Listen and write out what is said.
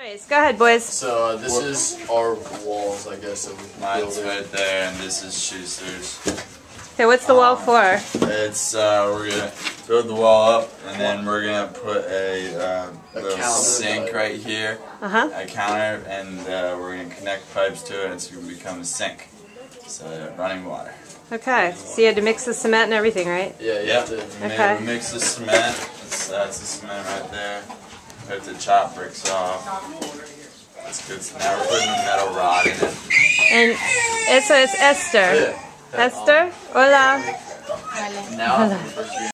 Trace, go ahead, boys. So this is our walls, I guess. That we Mine's right there, and this is Schuster's. Okay, what's the wall for? It's we're gonna build the wall up, and then we're gonna put a little sink right here, a counter, and we're gonna connect pipes to it, and it's gonna become a sink, so running water. Okay, so you had to mix the cement and everything, right? Yeah, Yep. We mix the cement. That's the cement right there. We have to chop bricks off. That's good. So now we're putting a metal rod in it. And it's Esther. Yeah. Esther, hola. Now,